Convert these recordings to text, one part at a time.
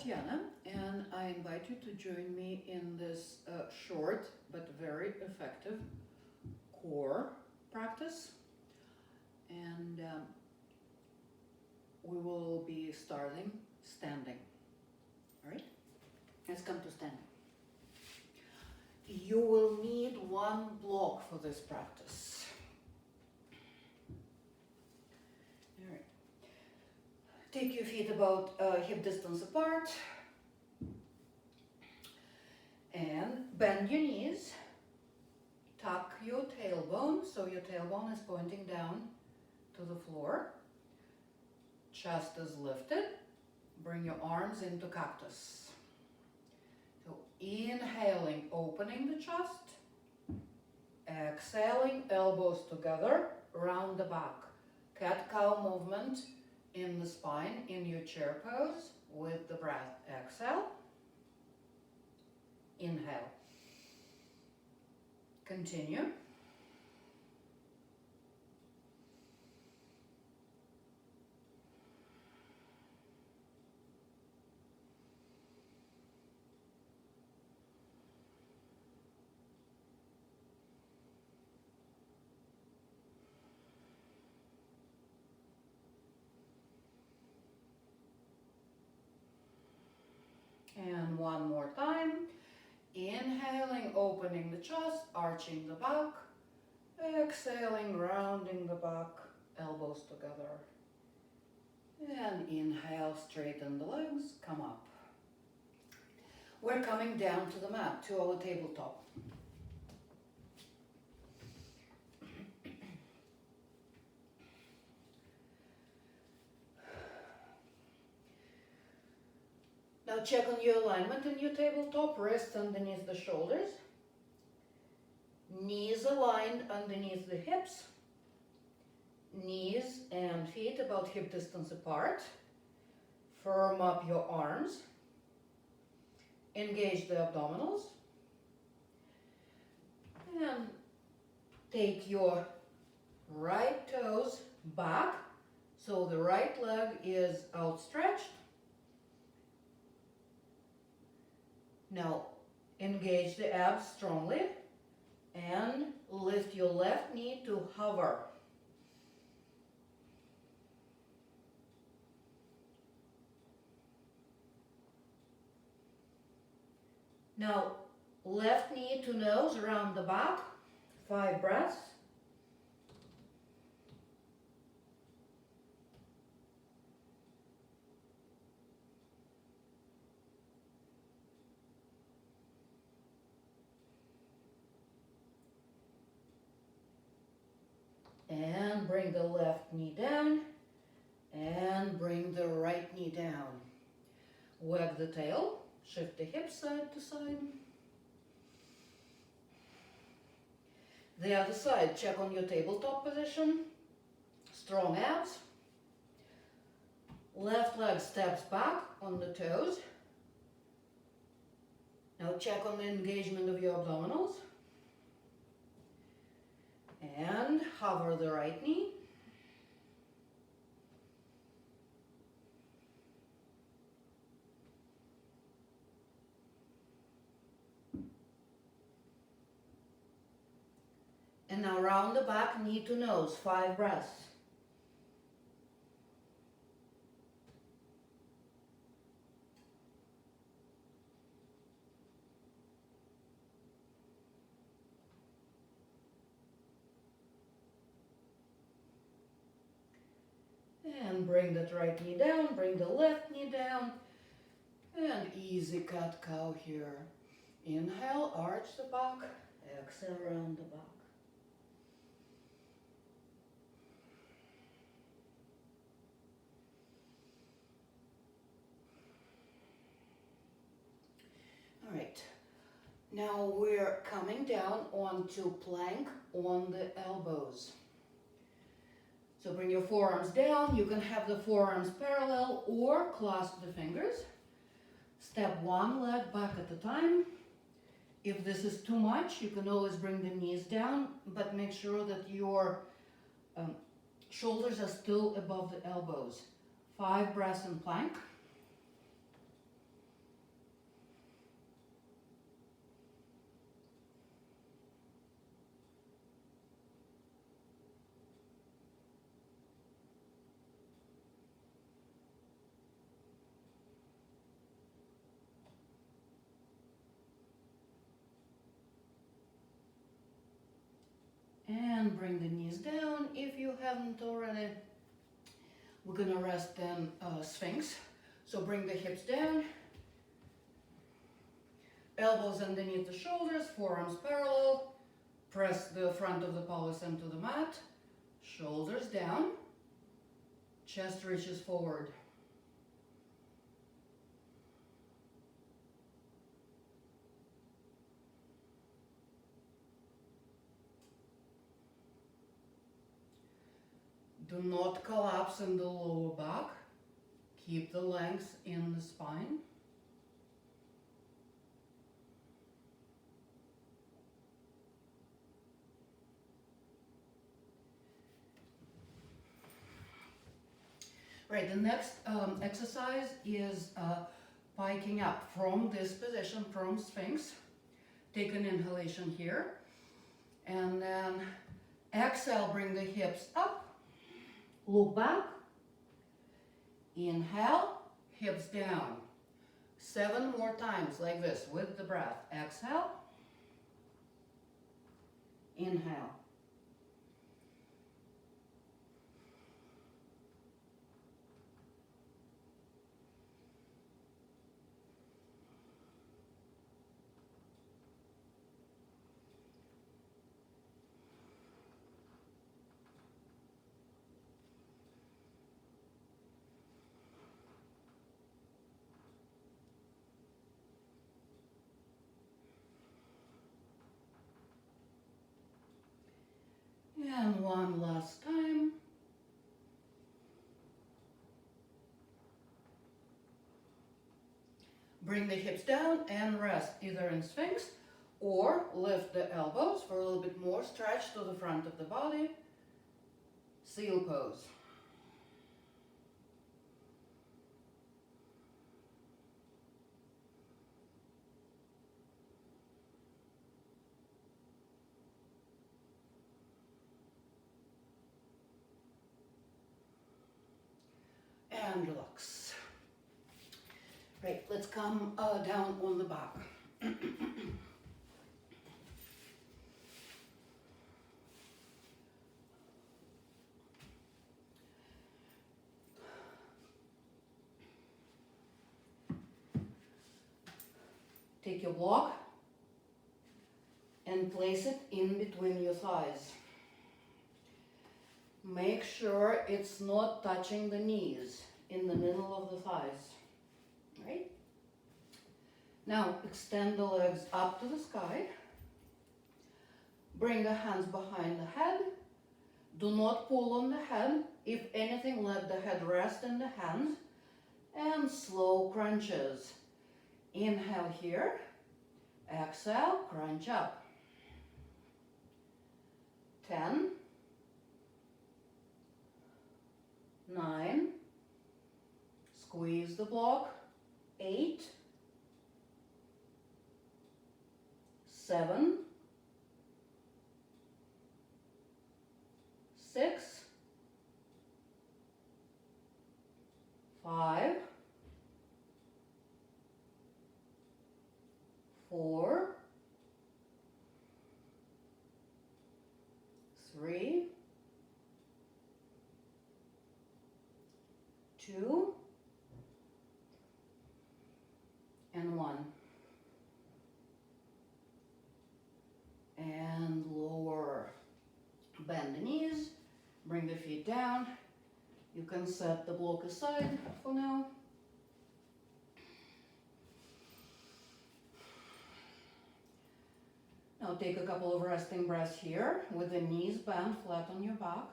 Tatiana, and I invite you to join me in this short but very effective core practice. And we will be starting standing. All right? Let's come to standing. You will need one block for this practice. All right. Take your feet about hip distance apart and bend your knees. Tuck your tailbone so your tailbone is pointing down to the floor. Chest is lifted. Bring your arms into cactus. So inhaling, opening the chest. Exhaling, elbows together, round the back. Cat-cow movement in the spine, in your chair pose with the breath. Exhale. Inhale. Continue. And one more time. Inhaling, opening the chest, arching the back. Exhaling, rounding the back, elbows together. And inhale, straighten the legs, come up. We're coming down to the mat, to our tabletop. Now check on your alignment in your tabletop, wrists underneath the shoulders. Knees aligned underneath the hips. Knees and feet about hip distance apart. Firm up your arms. Engage the abdominals. And take your right toes back so the right leg is outstretched. Now engage the abs strongly and lift your left knee to hover. Now left knee to nose around the back, 5 breaths. And bring the left knee down and bring the right knee down. Wag the tail, shift the hips side to side. The other side, check on your tabletop position. Strong abs. Left leg steps back on the toes. Now check on the engagement of your abdominals. And hover the right knee. And now round the back, knee to nose, 5 breaths. And bring that right knee down, bring the left knee down, and easy cat-cow here. Inhale, arch the back, exhale, round the back. All right, now we're coming down onto plank on the elbows. So bring your forearms down. You can have the forearms parallel or clasp the fingers. Step one leg back at a time. If this is too much, you can always bring the knees down, but make sure that your shoulders are still above the elbows. 5 breaths in plank. you haven't already. We're gonna rest then Sphinx. So bring the hips down, elbows underneath the shoulders, forearms parallel, press the front of the pelvis into the mat, shoulders down, chest reaches forward. Do not collapse in the lower back. Keep the length in the spine. Right, the next exercise is piking up from this position, from Sphinx. Take an inhalation here. And then exhale, bring the hips up. Look back. Inhale, hips down. 7 more times like this with the breath. Exhale. Inhale. And one last time. Bring the hips down and rest either in Sphinx or lift the elbows for a little bit more stretch to the front of the body. Seal pose. And relax. Right, let's come down on the back. Take your block and place it in between your thighs. Make sure it's not touching the knees, in the middle of the thighs, right? Now extend the legs up to the sky. Bring the hands behind the head. Do not pull on the head. If anything, let the head rest in the hands. And slow crunches. Inhale here. Exhale, crunch up. 10, 9, squeeze the block, 8, 7, 6, 5, 4, 3, 2, and 1. And lower. Bend the knees, bring the feet down. You can set the block aside for now. Now take a couple of resting breaths here with the knees bent flat on your back.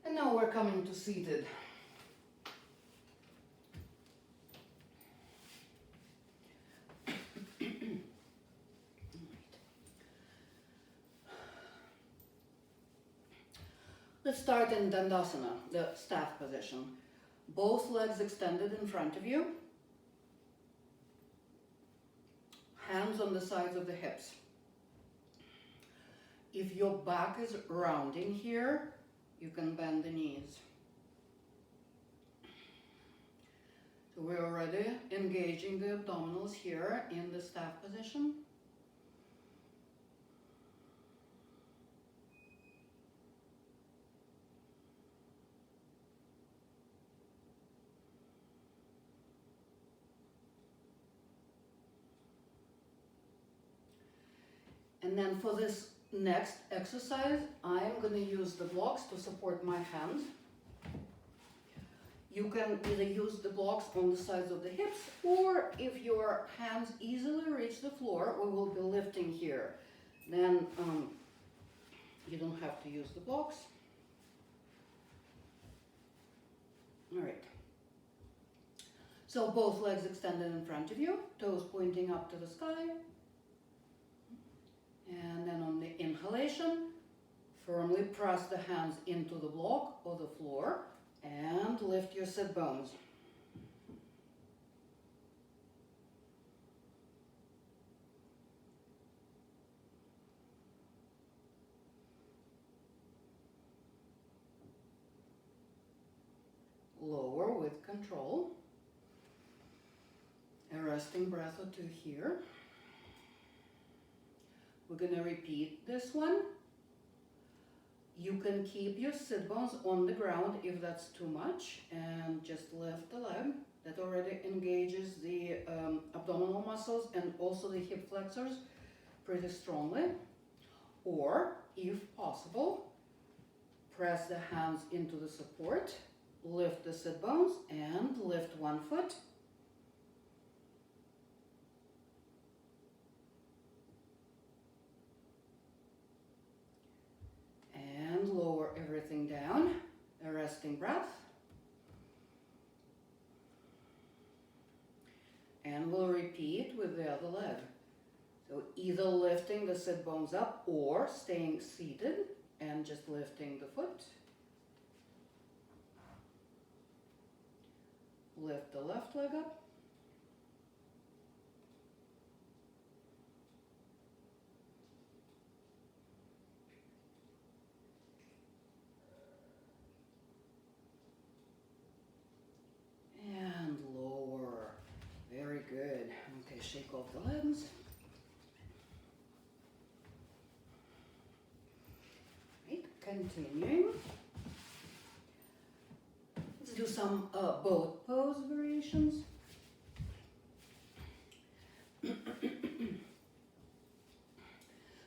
And now we're coming to seated. Let's start in Dandasana, the staff position. Both legs extended in front of you. Hands on the sides of the hips. If your back is rounding here, you can bend the knees. So we're already engaging the abdominals here in the staff position. And then for this next exercise, I'm going to use the blocks to support my hands. You can either use the blocks on the sides of the hips, or if your hands easily reach the floor, we will be lifting here. Then you don't have to use the blocks. All right. So both legs extended in front of you, toes pointing up to the sky. And then on the inhalation, firmly press the hands into the block or the floor and lift your sit bones. Lower with control. A resting breath or two here. We're going to repeat this one. You can keep your sit bones on the ground if that's too much, and just lift the leg. That already engages the abdominal muscles and also the hip flexors pretty strongly. Or, if possible, press the hands into the support, lift the sit bones, and lift one foot. And lower everything down, a resting breath. And we'll repeat with the other leg. So either lifting the sit bones up or staying seated and just lifting the foot. Lift the left leg up. And lower. Very good. Okay, shake off the legs. Right, continuing. Let's do some boat pose variations.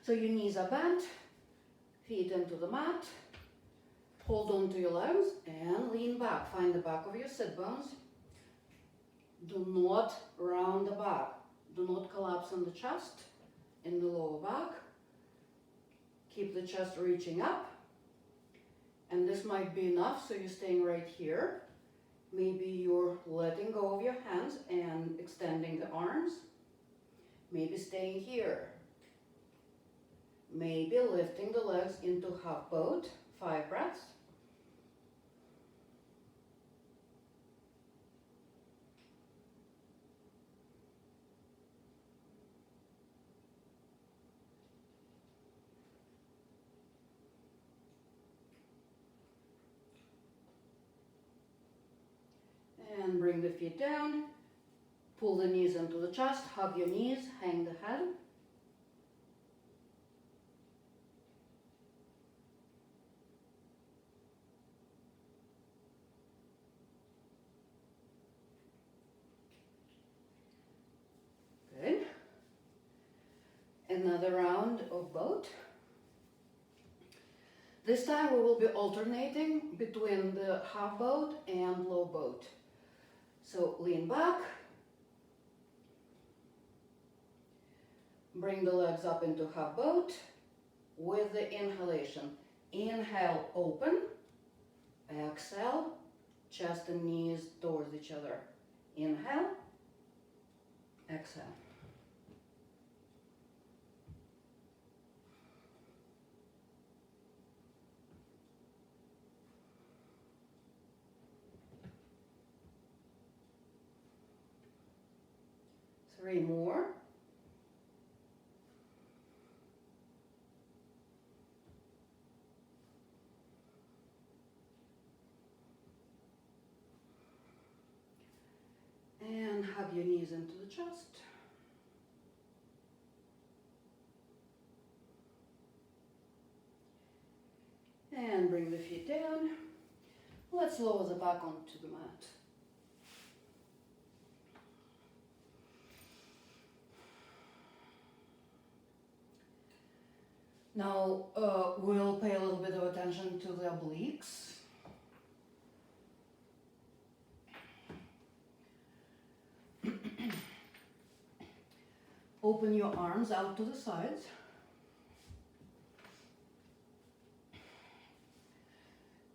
So your knees are bent, feet into the mat. Hold on to your legs and lean back. Find the back of your sit bones. Do not round the back. Do not collapse on the chest, in the lower back. Keep the chest reaching up. And this might be enough, so you're staying right here. Maybe you're letting go of your hands and extending the arms. Maybe staying here. Maybe lifting the legs into half boat. 5 breaths. And bring the feet down. Pull the knees into the chest. Hug your knees. Hang the head. Good. Another round of boat. This time we will be alternating between the half boat and low boat. So lean back. Bring the legs up into half boat with the inhalation. Inhale, open. Exhale, chest and knees towards each other. Inhale. Exhale. Three more. hug your knees into the chest. And bring the feet down. Let's lower the back onto the mat. Now we'll pay a little bit of attention to the obliques. Open your arms out to the sides.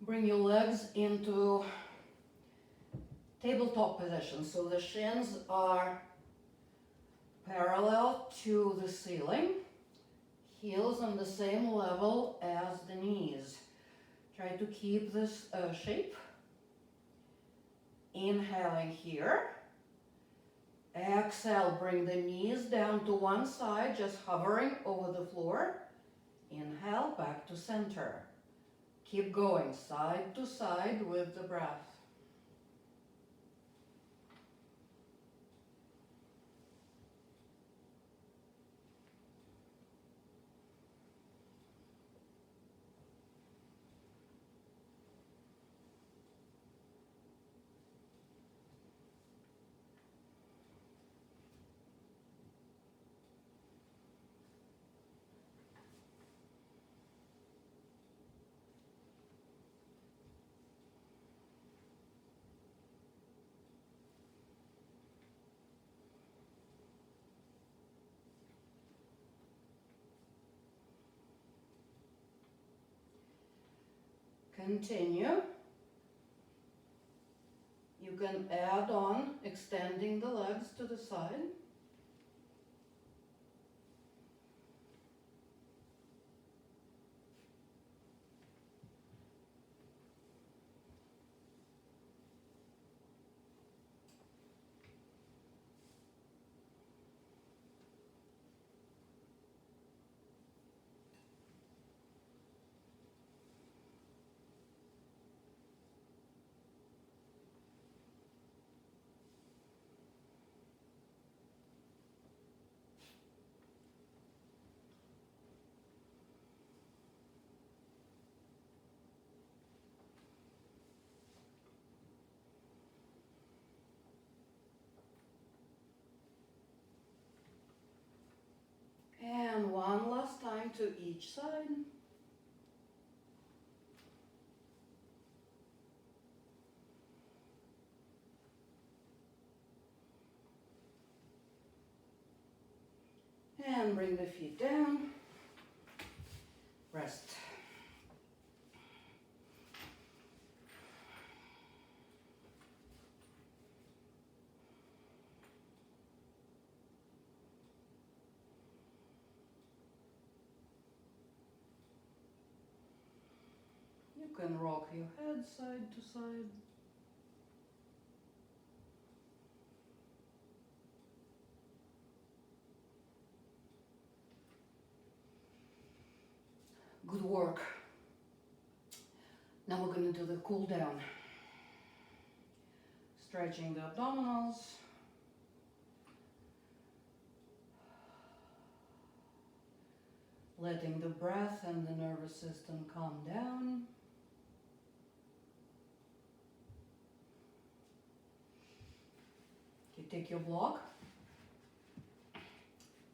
Bring your legs into tabletop position. So the shins are parallel to the ceiling. Heels on the same level as the knees. Try to keep this shape. Inhaling here. Exhale, bring the knees down to one side, just hovering over the floor. Inhale, back to center. Keep going side to side with the breath. Continue. You can add on extending the legs to the side. And one last time to each side. And bring the feet down. Rest. You can rock your head side to side. Good work. Now we're going to do the cool down. Stretching the abdominals. Letting the breath and the nervous system calm down. You take your block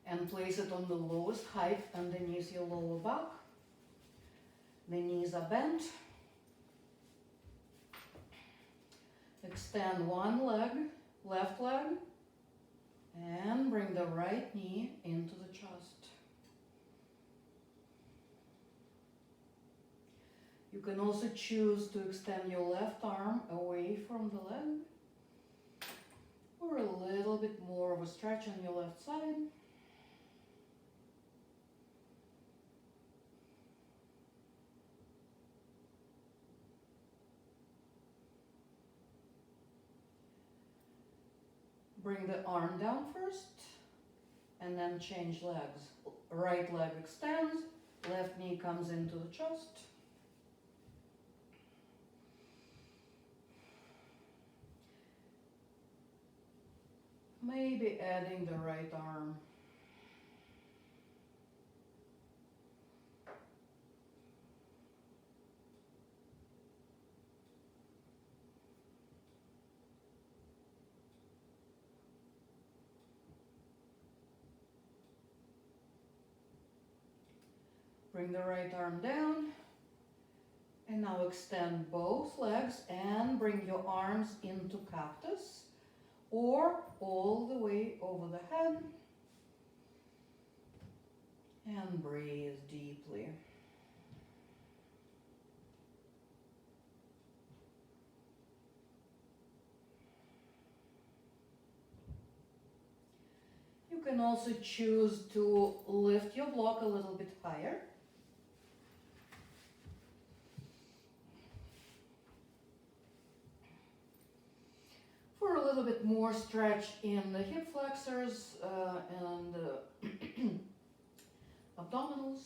and place it on the lowest height underneath your lower back. The knees are bent. Extend one leg, left leg, and bring the right knee into the chest. You can also choose to extend your left arm away from the leg, or a little bit more of a stretch on your left side. Bring the arm down first, and then change legs. Right leg extends, left knee comes into the chest. Maybe adding the right arm. Bring the right arm down. And now extend both legs and bring your arms into cactus or all the way over the head. And breathe deeply. You can also choose to lift your block a little bit higher. For a little bit more stretch in the hip flexors and abdominals.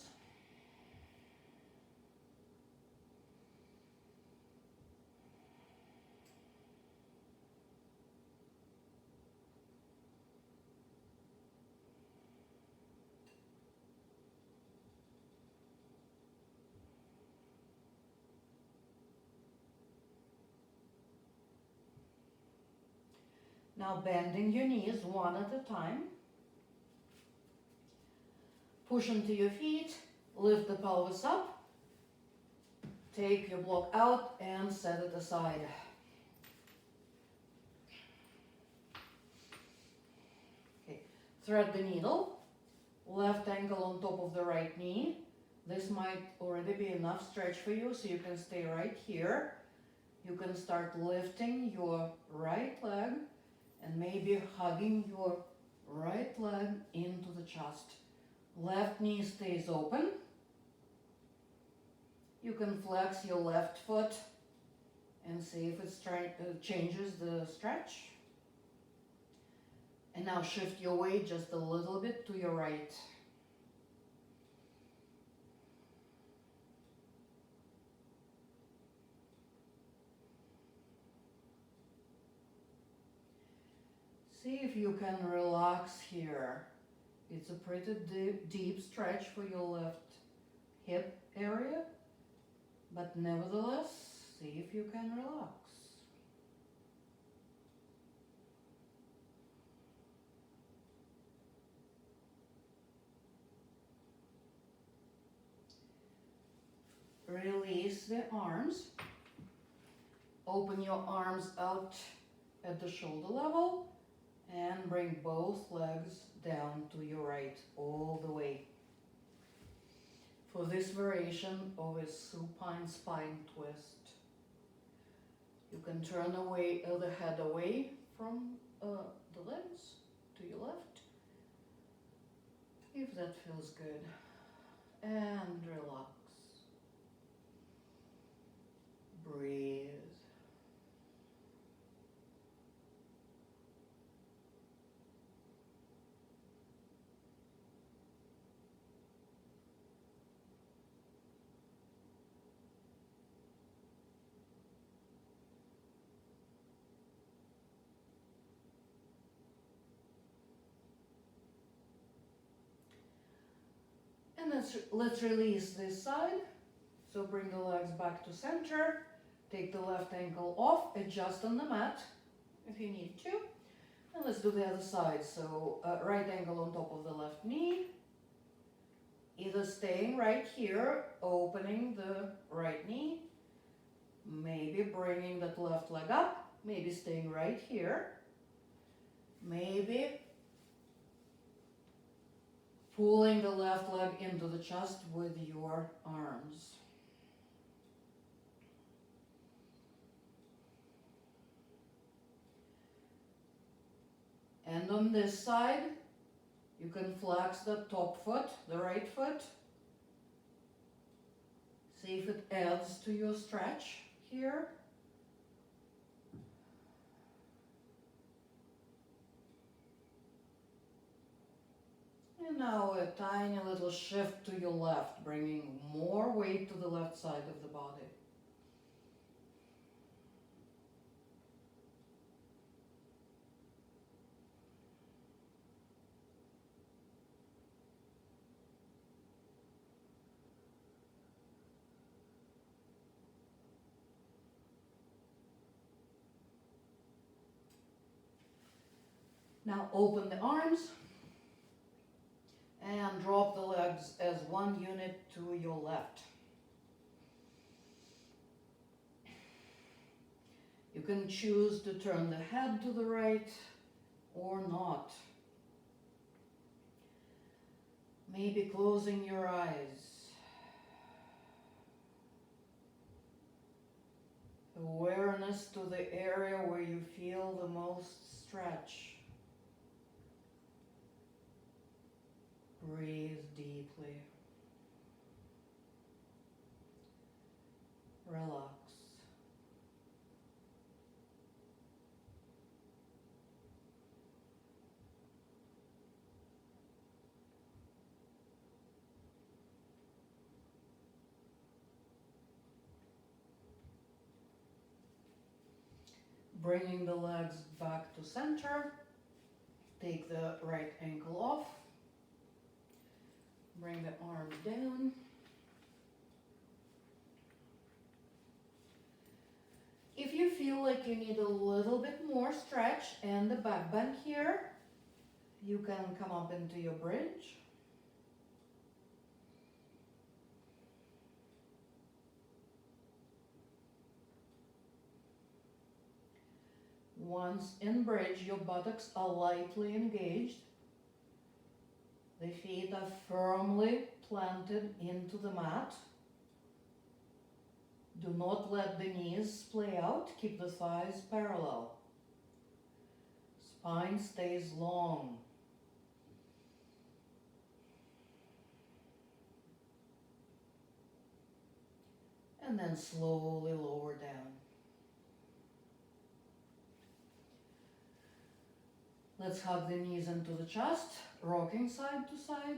Now bending your knees one at a time. Push into your feet, lift the pelvis up, take your block out and set it aside. Okay. Thread the needle, left ankle on top of the right knee. This might already be enough stretch for you, so you can stay right here. You can start lifting your right leg and maybe hugging your right leg into the chest. Left knee stays open. You can flex your left foot and see if it changes the stretch. And now shift your weight just a little bit to your right. See if you can relax here. It's a pretty deep stretch for your left hip area, but nevertheless, see if you can relax. Release the arms. Open your arms out at the shoulder level and bring both legs down to your right all the way. For this variation of a supine spine twist, you can turn the head away from the legs to your left, if that feels good, and relax. Breathe. And let's release this side. So bring the legs back to center. Take the left ankle off, adjust on the mat if you need to. And let's do the other side. So right ankle on top of the left knee. Either staying right here, opening the right knee. Maybe bringing that left leg up. Maybe staying right here. Maybe pulling the left leg into the chest with your arms. And on this side, you can flex the top foot, the right foot. See if it adds to your stretch here. And now a tiny little shift to your left, bringing more weight to the left side of the body. Now open the arms and drop the legs as one unit to your left. You can choose to turn the head to the right or not. Maybe closing your eyes. Awareness to the area where you feel the most stretch. Breathe deeply. Relax. Bringing the legs back to center. Take the right ankle off. Bring the arms down. If you feel like you need a little bit more stretch and the back bend here, you can come up into your bridge. Once in bridge, your buttocks are lightly engaged. The feet are firmly planted into the mat. Do not let the knees splay out. Keep the thighs parallel. Spine stays long. And then slowly lower down. Let's hug the knees into the chest, rocking side to side.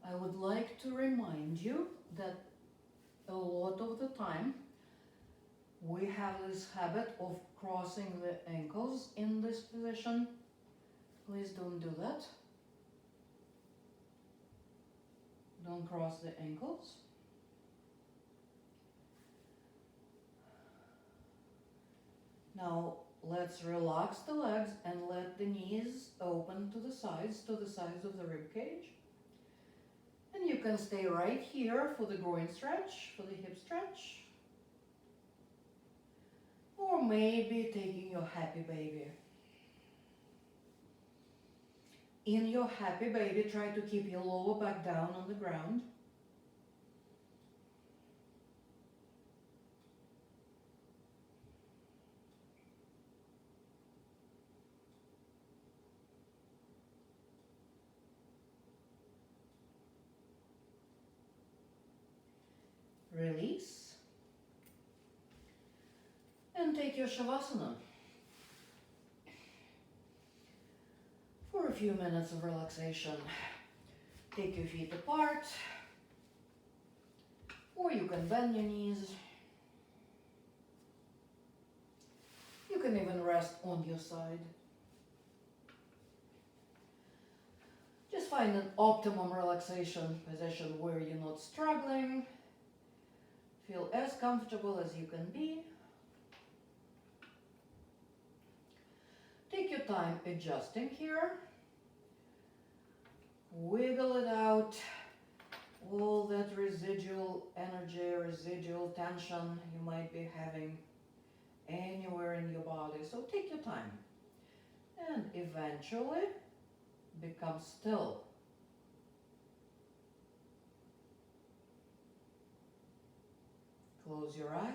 I would like to remind you that a lot of the time we have this habit of crossing the ankles in this position. Please don't do that. Don't cross the ankles. Now let's relax the legs and let the knees open to the sides of the rib cage. And you can stay right here for the groin stretch, for the hip stretch. Or maybe taking your happy baby. In your happy baby, try to keep your lower back down on the ground. Release. And take your Shavasana. For a few minutes of relaxation. Take your feet apart. Or you can bend your knees. You can even rest on your side. Just find an optimum relaxation position where you're not struggling. Feel as comfortable as you can be. Take your time adjusting here. Wiggle it out. All that residual energy, residual tension you might be having anywhere in your body. So take your time. And eventually become still. Close your eyes.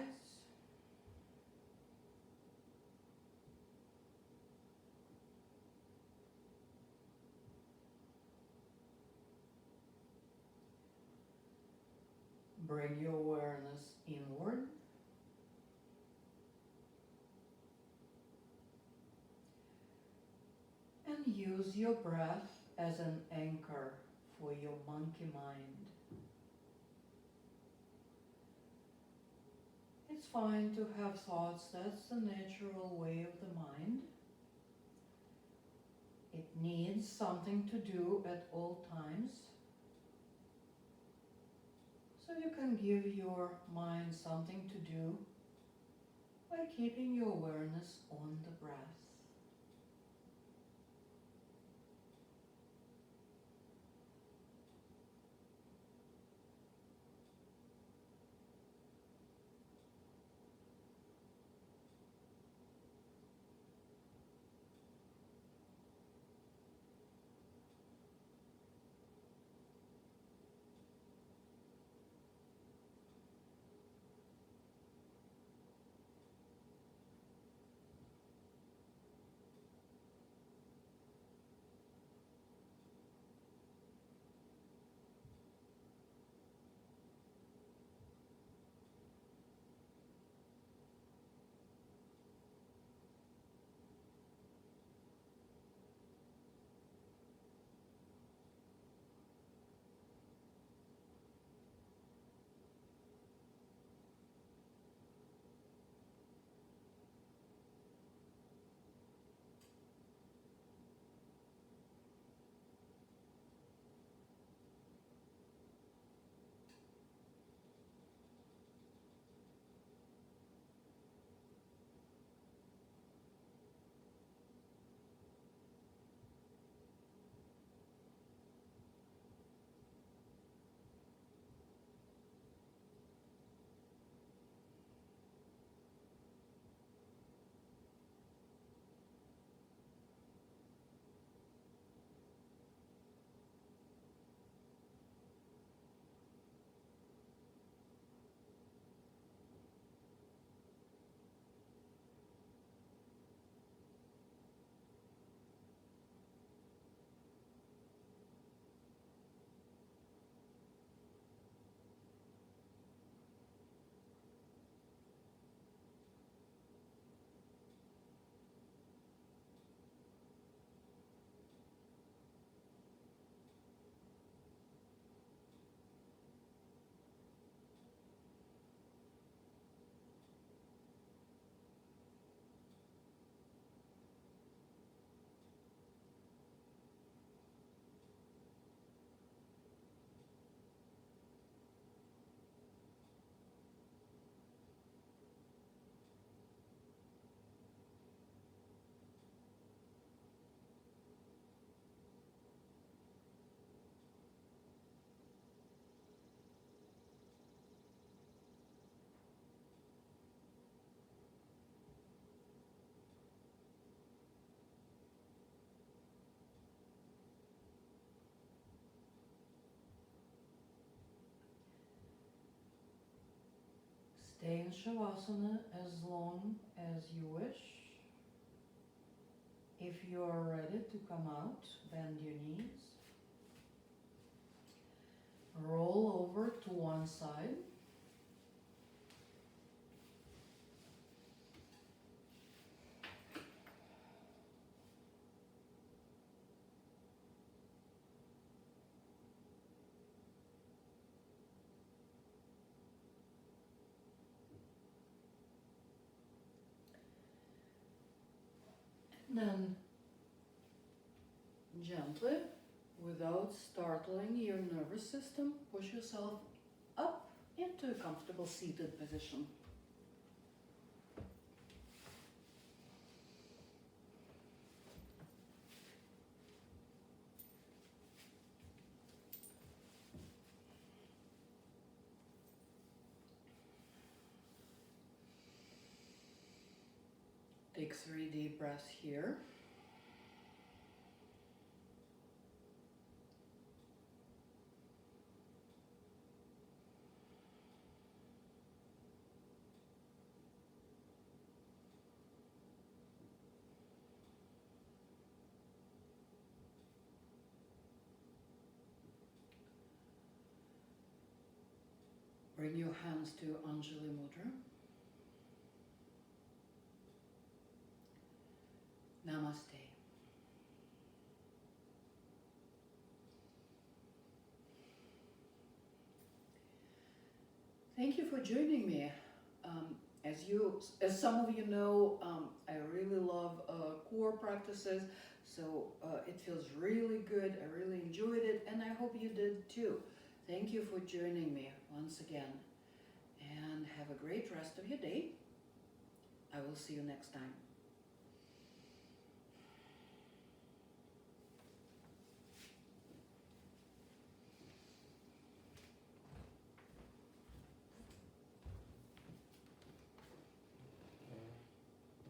Bring your awareness inward. And use your breath as an anchor for your monkey mind. It's fine to have thoughts, that's the natural way of the mind. needs something to do at all times. So you can give your mind something to do by keeping your awareness on the breath. Stay in Shavasana as long as you wish. If you are ready to come out, bend your knees. Roll over to one side. Then gently, without startling your nervous system, push yourself up into a comfortable seated position. Take 3 deep breaths here. Bring your hands to Anjali Mudra. Namaste. Thank you for joining me As some of you know, I really love core practices, so it feels really good. I really enjoyed it, and I hope you did too. Thank you for joining me once again, and have a great rest of your day. I will see you next time.